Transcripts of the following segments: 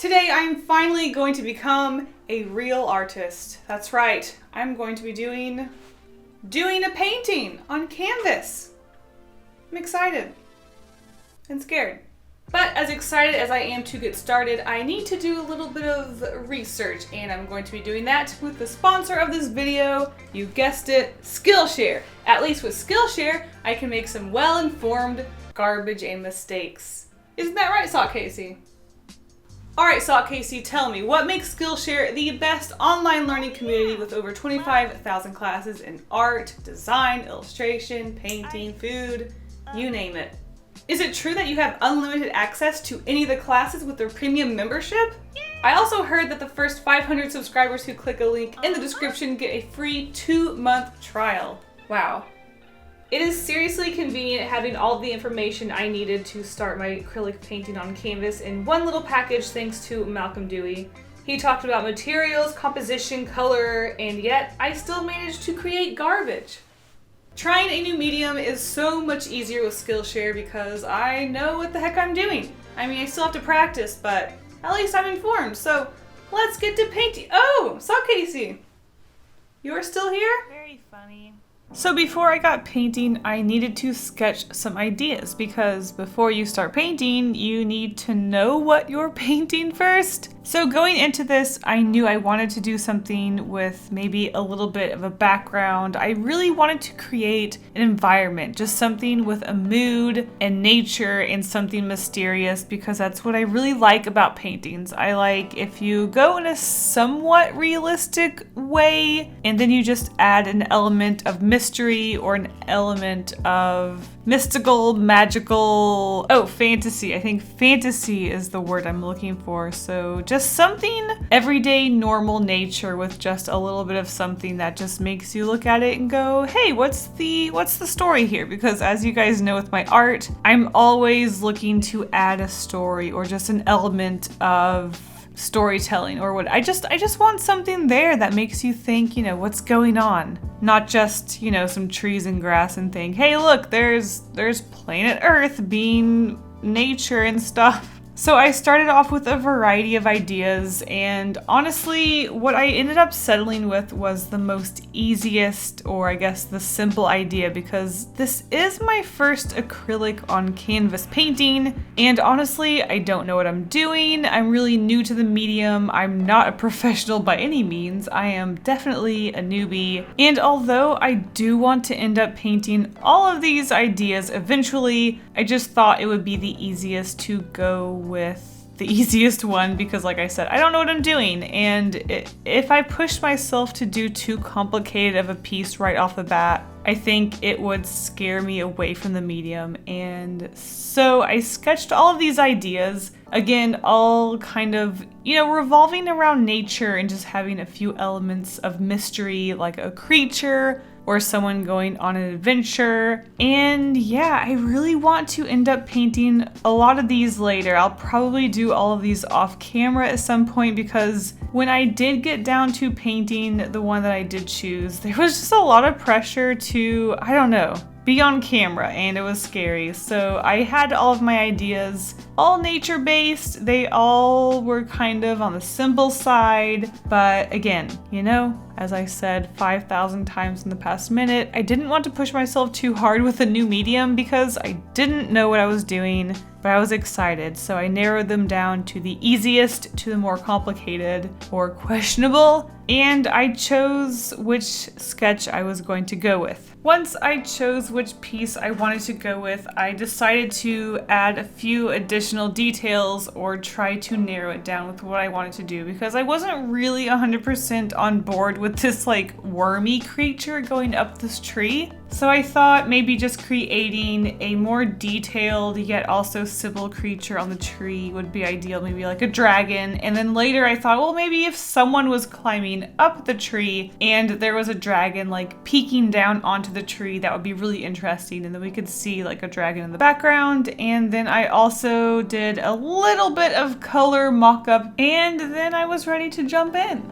Today I'm finally going to become a real artist. That's right, I'm going to be doing a painting on canvas. I'm excited and scared. But as excited as I am to get started, I need to do a little bit of research, and I'm going to be doing that with the sponsor of this video, you guessed it, Skillshare. At least with Skillshare, I can make some well-informed garbage and mistakes. Isn't that right, Kasey? Alright, Kasey, tell me, what makes Skillshare the best online learning community with over 25,000 classes in art, design, illustration, painting, food, you name it? Is it true that you have unlimited access to any of the classes with their premium membership? I also heard that the first 500 subscribers who click a link in the description get a free 2-month trial. Wow. It is seriously convenient having all the information I needed to start my acrylic painting on canvas in one little package thanks to Malcolm Dewey. He talked about materials, composition, color, and yet I still managed to create garbage. Trying a new medium is so much easier with Skillshare because I know what the heck I'm doing. I mean, I still have to practice, but at least I'm informed, so let's get to painting. Oh, Kasey, you're still here? Very funny. So before I got painting, I needed to sketch some ideas because before you start painting, you need to know what you're painting first. So going into this, I knew I wanted to do something with maybe a little bit of a background. I really wanted to create an environment, just something with a mood and nature and something mysterious because that's what I really like about paintings. I like if you go in a somewhat realistic way and then you just add an element of mystery or an element of mystical, magical, fantasy. I think fantasy is the word I'm looking for. So just something everyday, normal nature with just a little bit of something that just makes you look at it and go, hey, what's the story here? Because as you guys know with my art, I'm always looking to add a story or just an element of storytelling or what. I just want something there that makes you think, what's going on. Not just, some trees and grass and think, hey, look, there's planet Earth being nature and stuff. So I started off with a variety of ideas, and honestly, what I ended up settling with was the most easiest, or I guess the simple idea, because this is my first acrylic on canvas painting, and honestly, I don't know what I'm doing. I'm really new to the medium. I'm not a professional by any means. I am definitely a newbie, and although I do want to end up painting all of these ideas eventually, I just thought it would be the easiest to go with the easiest one because, like I said, I don't know what I'm doing, and if I pushed myself to do too complicated of a piece right off the bat, I think it would scare me away from the medium. And so I sketched all of these ideas, again, all kind of, revolving around nature and just having a few elements of mystery, like a creature or someone going on an adventure. And yeah, I really want to end up painting a lot of these later. I'll probably do all of these off camera at some point because when I did get down to painting the one that I did choose, there was just a lot of pressure to, be on camera, and it was scary. So I had all of my ideas all nature-based. They all were kind of on the simple side, but again, as I said 5,000 times in the past minute, I didn't want to push myself too hard with a new medium because I didn't know what I was doing, but I was excited. So I narrowed them down to the easiest to the more complicated or questionable, and I chose which sketch I was going to go with. Once I chose which piece I wanted to go with, I decided to add a few additional details or try to narrow it down with what I wanted to do because I wasn't really 100% on board with this wormy creature going up this tree. So I thought maybe just creating a more detailed yet also simple creature on the tree would be ideal, maybe like a dragon. And then later I thought, well, maybe if someone was climbing up the tree and there was a dragon peeking down onto the tree, that would be really interesting. And then we could see a dragon in the background. And then I also did a little bit of color mock-up, and then I was ready to jump in.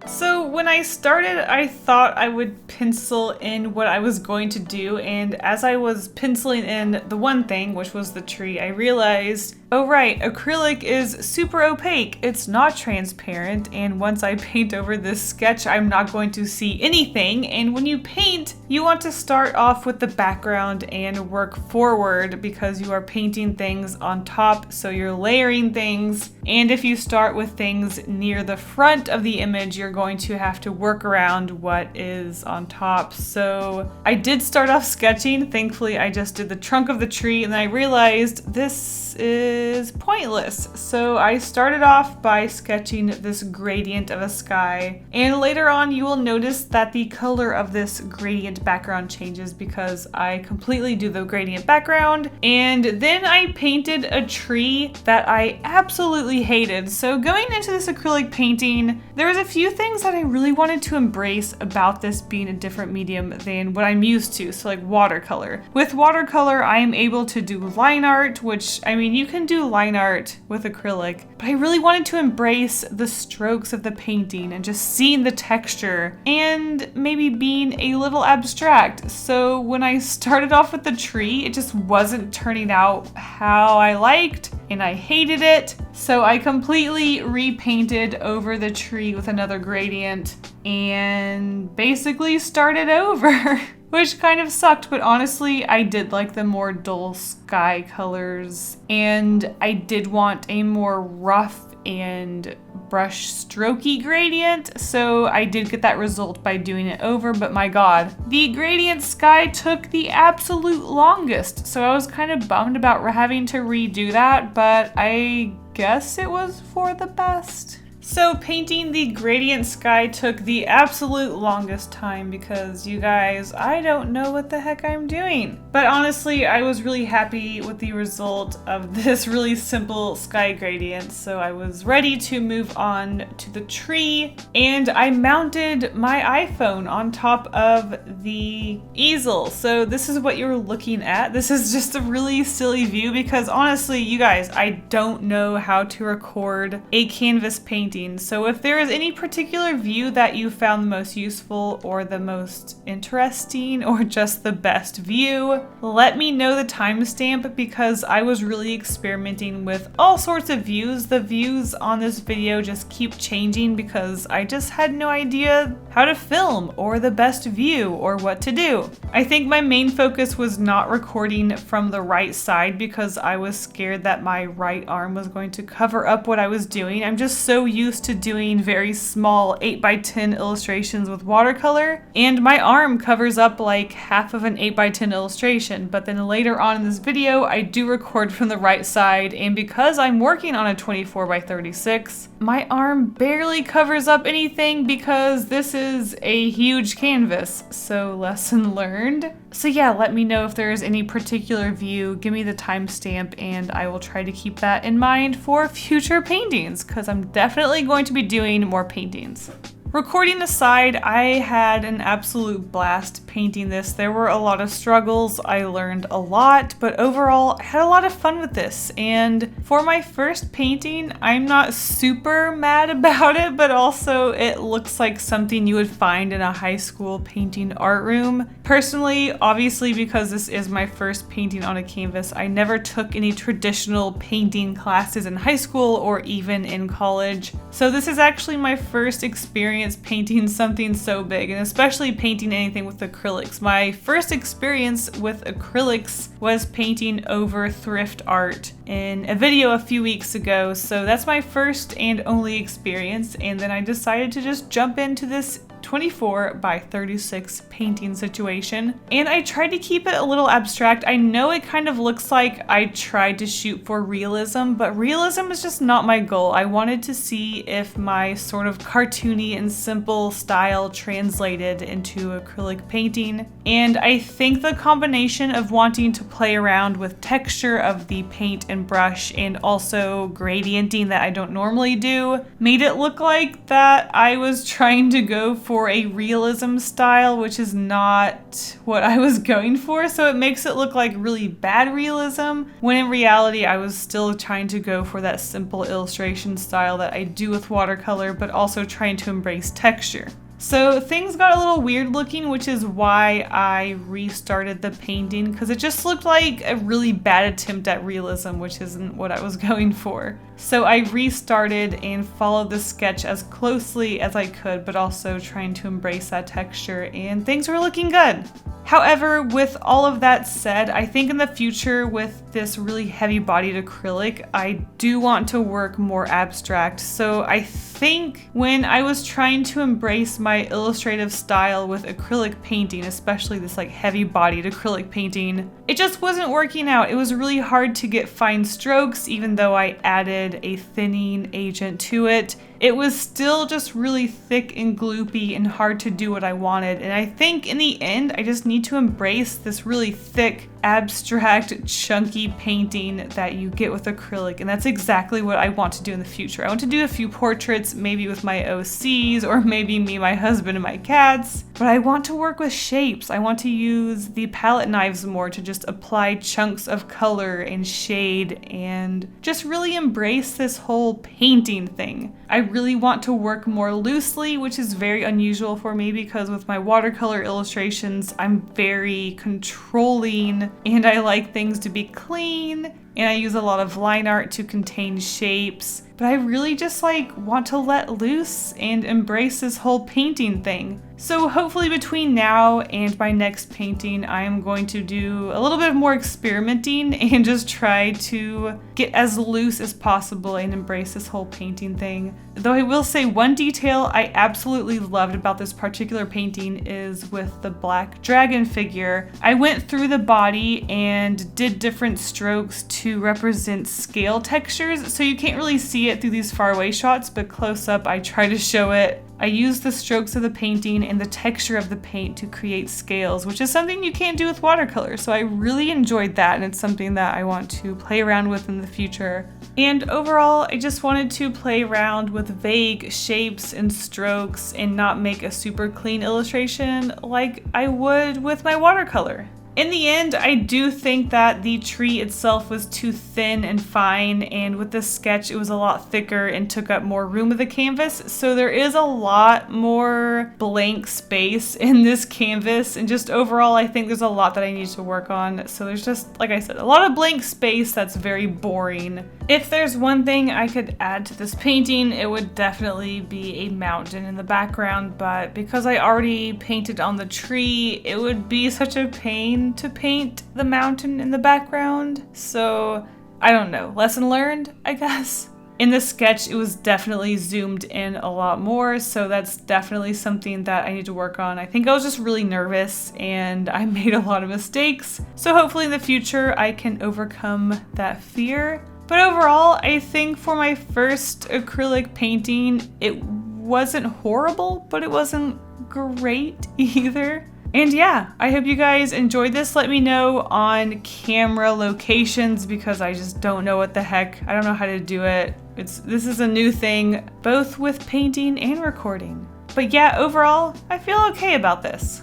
So when I started, I thought I would pencil in what I was going to do, and as I was penciling in the one thing, which was the tree, I realized Oh right, acrylic is super opaque. It's not transparent, and once I paint over this sketch, I'm not going to see anything. And when you paint, you want to start off with the background and work forward because you are painting things on top, so you're layering things. And if you start with things near the front of the image, you're going to have to work around what is on top. So I did start off sketching. Thankfully, I just did the trunk of the tree, and then I realized this is pointless. So I started off by sketching this gradient of a sky, and later on you will notice that the color of this gradient background changes because I completely do the gradient background, and then I painted a tree that I absolutely hated. So going into this acrylic painting, there was a few things that I really wanted to embrace about this being a different medium than what I'm used to. So like watercolor. With watercolor, I am able to do line art, which, I mean, you can do line art with acrylic, but I really wanted to embrace the strokes of the painting and just seeing the texture and maybe being a little abstract. So when I started off with the tree, it just wasn't turning out how I liked, and I hated it. So I completely repainted over the tree with another gradient and basically started over. Which kind of sucked, but honestly, I did like the more dull sky colors, and I did want a more rough and brush strokey gradient, so I did get that result by doing it over. But my god, the gradient sky took the absolute longest, so I was kind of bummed about having to redo that, but I guess it was for the best. So painting the gradient sky took the absolute longest time because, you guys, I don't know what the heck I'm doing. But honestly, I was really happy with the result of this really simple sky gradient, so I was ready to move on to the tree, and I mounted my iPhone on top of the easel. So this is what you're looking at. This is just a really silly view because honestly, you guys, I don't know how to record a canvas painting. So if there is any particular view that you found the most useful or the most interesting or just the best view, let me know the timestamp because I was really experimenting with all sorts of views. The views on this video just keep changing because I just had no idea how to film or the best view or what to do. I think my main focus was not recording from the right side because I was scared that my right arm was going to cover up what I was doing. I'm just so used to doing very small 8x10 illustrations with watercolor, and my arm covers up like half of an 8x10 illustration. But then later on in this video, I do record from the right side, and because I'm working on a 24x36, my arm barely covers up anything because this is a huge canvas. So lesson learned. So yeah, let me know if there is any particular view, give me the timestamp, and I will try to keep that in mind for future paintings because I'm definitely going to be doing more paintings. Recording aside, I had an absolute blast painting this. There were a lot of struggles, I learned a lot, but overall I had a lot of fun with this. And for my first painting, I'm not super mad about it, but also it looks like something you would find in a high school painting art room. Personally, obviously because this is my first painting on a canvas, I never took any traditional painting classes in high school or even in college. So this is actually my first experience painting something so big, and especially painting anything with acrylics. My first experience with acrylics was painting over thrift art in a video a few weeks ago, so that's my first and only experience, and then I decided to just jump into this 24x36 painting situation, and I tried to keep it a little abstract. I know it kind of looks like I tried to shoot for realism, but realism is just not my goal. I wanted to see if my sort of cartoony and simple style translated into acrylic painting, and I think the combination of wanting to play around with texture of the paint and brush and also gradienting that I don't normally do made it look like that I was trying to go for a realism style, which is not what I was going for. So it makes it look like really bad realism, when in reality I was still trying to go for that simple illustration style that I do with watercolor, but also trying to embrace texture. So things got a little weird looking, which is why I restarted the painting, because it just looked like a really bad attempt at realism, which isn't what I was going for. So I restarted and followed the sketch as closely as I could, but also trying to embrace that texture, and things were looking good. However, with all of that said, I think in the future with this really heavy-bodied acrylic, I do want to work more abstract. So I think when I was trying to embrace my illustrative style with acrylic painting, especially this like heavy-bodied acrylic painting, it just wasn't working out. It was really hard to get fine strokes, even though I added a thinning agent to it. It was still just really thick and gloopy and hard to do what I wanted. And I think in the end, I just need to embrace this really thick, abstract, chunky painting that you get with acrylic. And that's exactly what I want to do in the future. I want to do a few portraits, maybe with my OCs, or maybe me, my husband, and my cats. But I want to work with shapes. I want to use the palette knives more to just apply chunks of color and shade and just really embrace this whole painting thing. I really want to work more loosely, which is very unusual for me because with my watercolor illustrations, I'm very controlling and I like things to be clean, and I use a lot of line art to contain shapes. But I really just want to let loose and embrace this whole painting thing. So hopefully between now and my next painting, I'm going to do a little bit more experimenting and just try to get as loose as possible and embrace this whole painting thing. Though I will say one detail I absolutely loved about this particular painting is with the black dragon figure. I went through the body and did different strokes to represent scale textures, so you can't really see it through these faraway shots, but close up I try to show it. I use the strokes of the painting and the texture of the paint to create scales, which is something you can't do with watercolor. So I really enjoyed that, and it's something that I want to play around with in the future. And overall, I just wanted to play around with vague shapes and strokes and not make a super clean illustration like I would with my watercolor. In the end, I do think that the tree itself was too thin and fine, and with this sketch it was a lot thicker and took up more room of the canvas, so there is a lot more blank space in this canvas, and just overall I think there's a lot that I need to work on. So there's just, like I said, a lot of blank space that's very boring. If there's one thing I could add to this painting, it would definitely be a mountain in the background, but because I already painted on the tree, it would be such a pain to paint the mountain in the background. So I don't know, lesson learned, I guess. In the sketch, it was definitely zoomed in a lot more, so that's definitely something that I need to work on. I think I was just really nervous and I made a lot of mistakes. So hopefully in the future I can overcome that fear. But overall, I think for my first acrylic painting, it wasn't horrible, but it wasn't great either. And yeah, I hope you guys enjoyed this. Let me know on camera locations because I just don't know what the heck. I don't know how to do it. This is a new thing, both with painting and recording. But yeah, overall, I feel okay about this.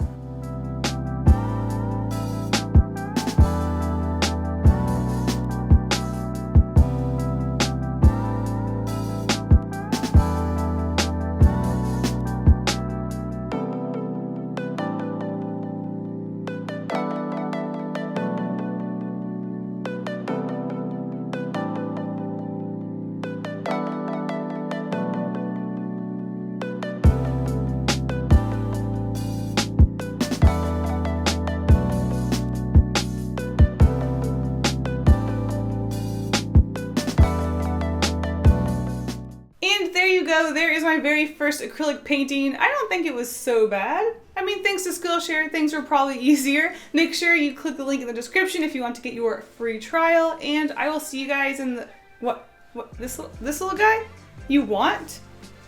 There is my very first acrylic painting. I don't think it was so bad. I mean, thanks to Skillshare, things were probably easier. Make sure you click the link in the description if you want to get your free trial, and I will see you guys in the... What, this little guy? You want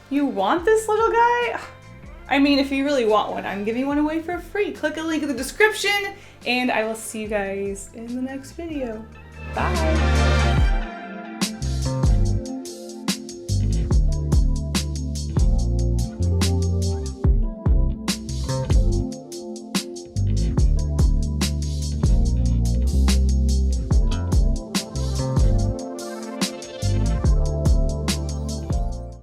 this little guy? I mean, if you really want one, I'm giving one away for free. Click a link in the description, and I will see you guys in the next video. Bye!